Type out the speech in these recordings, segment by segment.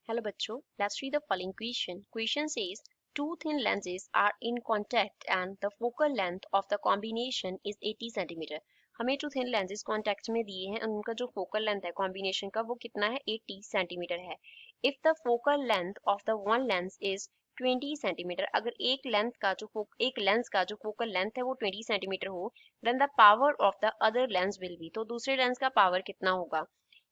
Hello बच्चों, let's read the following question. Question says two thin lenses are in contact and the focal length of the combination is 80 cm. हमें two thin lenses contact में दिए हैं और उनका जो focal length है combination का वो कितना है 80 cm है. If the focal length of the one lens is 20 cm, अगर एक लेंस का जो focal length है वो 20 cm हो, then the power of the other lens will be. तो दूसरे लेंस का पावर कितना होगा?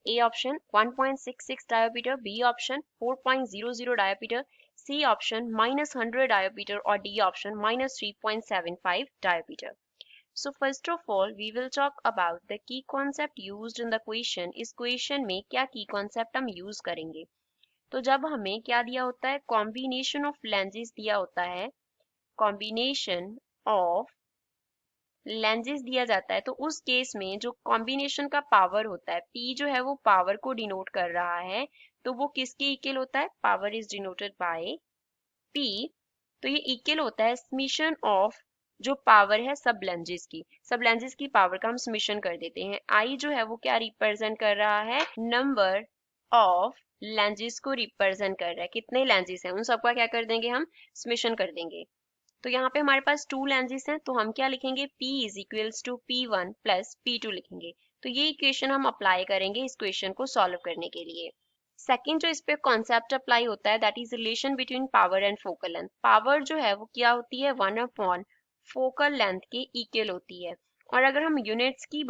A option 1.66 diopter, B option 4.00 diopter, C option -100 diopter or D option -3.75 diopter. So first of all we will talk about the key concept used in the question. इस question में क्या key concept हम use करेंगे? तो जब हमें क्या दिया होता है, combination of lenses दिया होता है, combination of लेंजेस दिया जाता है, तो उस केस में जो कॉम्बिनेशन का पावर होता है P जो है वो पावर को डिनोट कर रहा है, तो वो किसके इक्वल होता है? Power is denoted by P. तो ये इक्वल होता है समेशन ऑफ जो पावर है सब लेंजेस की पावर का हम समेशन कर देते हैं. I जो है वो क्या रिप्रेजेंट कर रहा है? नंबर ऑफ लेंजेस को रिप्रेजेंट कर रहा है. कितने लेंजेस हैं उन सबका क्या कर देंगे हम? समेशन कर देंगे. तो यहाँ पे हमारे पास टू लेंजेस हैं, तो हम क्या लिखेंगे? P is equals to P1 plus P2 लिखेंगे. तो ये इक्वेशन हम अप्लाई करेंगे इस क्वेश्चन को सॉल्व करने के लिए. सेकंड जो इस पे कॉन्सेप्ट अप्लाई होता है that is relation between power and focal length. Power जो है वो क्या होती है? 1 फोकल लेंथ के इक्वल होती है. और अगर हम यूनिट्स की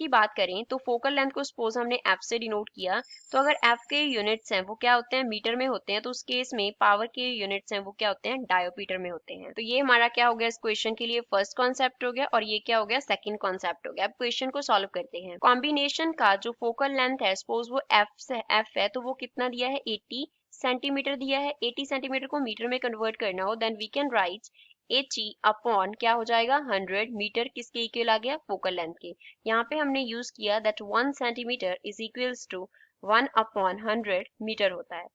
बात करें तो फोकल लेंथ को सपोज हमने f से डिनोट किया, तो अगर f के यूनिट्स हैं वो क्या होते हैं? मीटर में होते हैं. तो उस केस में पावर के यूनिट्स हैं वो क्या होते हैं? डायोमीटर में होते हैं. तो ये हमारा क्या हो गया इस क्वेश्चन के लिए? फर्स्ट कॉन्सेप्ट हो गया और ये क्या हो गया? सेकंड कॉन्सेप्ट हो गया. अब क्वेश्चन को सॉल्व करते हैं. कॉम्बिनेशन का जो फोकल लेंथ है सपोज वो f है, तो वो कितना दिया है? 80 सेंटीमीटर दिया है. 80 सेंटीमीटर को मीटर में कन्वर्ट करना हो then we can write 80 upon क्या हो जाएगा? 100 मीटर. किसके इक्वल आ गया? फोकल लेंथ के. यहाँ पे हमने यूज किया that 1 centimetre is equals to 1 upon 100 metre होता है.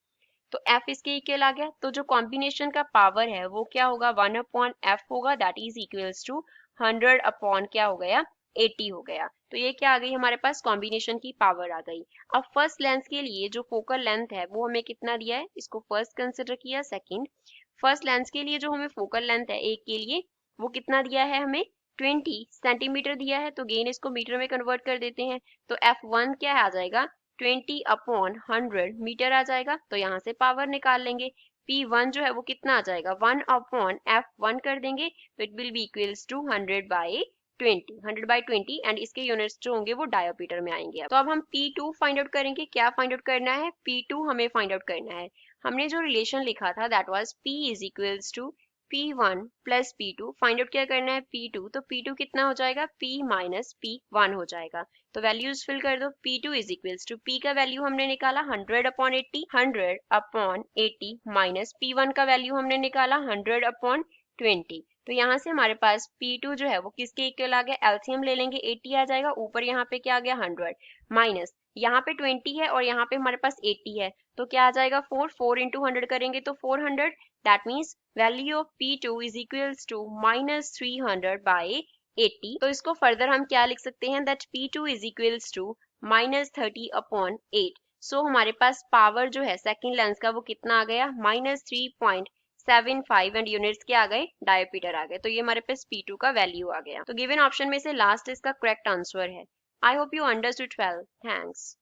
तो f इसके इक्वल आ गया. तो जो कॉम्बिनेशन का पावर है वो क्या होगा? 1 अपॉन f होगा that is equals to 100 upon क्या हो गया? 80 हो गया. तो ये क्या आ गई हमारे पास? कॉम्बिनेशन की पावर आ गई. अब फर्स्ट लेंस के लिए जो फोकल लेंथ है वो हमें कितना दिया है? इसको फर्स्ट कंसिडर किया. सेकंड फर्स्ट लेंस के लिए जो हमें फोकल लेंथ है एक के लिए वो कितना दिया है? हमें 20 सेंटीमीटर दिया है. तो गेन इसको मीटर में कन्वर्ट कर देते हैं. तो f1 क्या आ जाएगा? 20 अपॉन 100 मीटर आ जाएगा. तो यहाँ से पावर निकाल लेंगे. P1 जो है वो कितना आ जाएगा? 1 अपॉन f1 कर देंगे तो it will be equals to 100 by 20 and इसके यूनिट्स जो होंगे वो डायोमीटर में आएंगे. तो अब हम P2 फाइंड आउट करेंगे. क्या फाइंड आउट करना है? P2 हमें फाइंड आउट करना है. हमने जो रिलेशन लिखा था that was P is equals to P1 plus P2. Find out क्या करना है? P2. तो P2 कितना हो जाएगा? P माइनस P1 हो जाएगा. तो वैल्यूज फिल कर दो. P2 is equals to P का वैल्यू हमने निकाला 100 अपॉन 80, 100 अपॉन 80 माइनस P1 का वैल्यू हमने निकाला 100 अपॉन 20. तो यहाँ से हमारे पास P2 जो है वो किसके इक्वल आ गया? एलसीएम ले लेंगे 80 आ जाएगा. ऊपर यहाँ पे क्या आ गया? 100 माइनस यहाँ पे 20 है और यहाँ पे हमारे पास 80 है. तो क्या आ जाएगा? 4 इंटू 100 करेंगे तो 400. That means value of P2 is equals to minus 300 by 80. तो इसको फर्दर हम क्या लिख सकते हैं? That P2 is equals to minus 30 upon 8. So हमारे पास पावर जो है सेकेंड लेंस का वो कितना आ गया? माइनस 3.75 एंड यूनिट्स के आ गए? डायोमीटर आ गए. तो ये हमारे पास P2 का वैल्यू आ गया. तो गिवन ऑप्शन में से लास्ट इसका करेक्ट आंसर है. I hope you understood well. Thanks.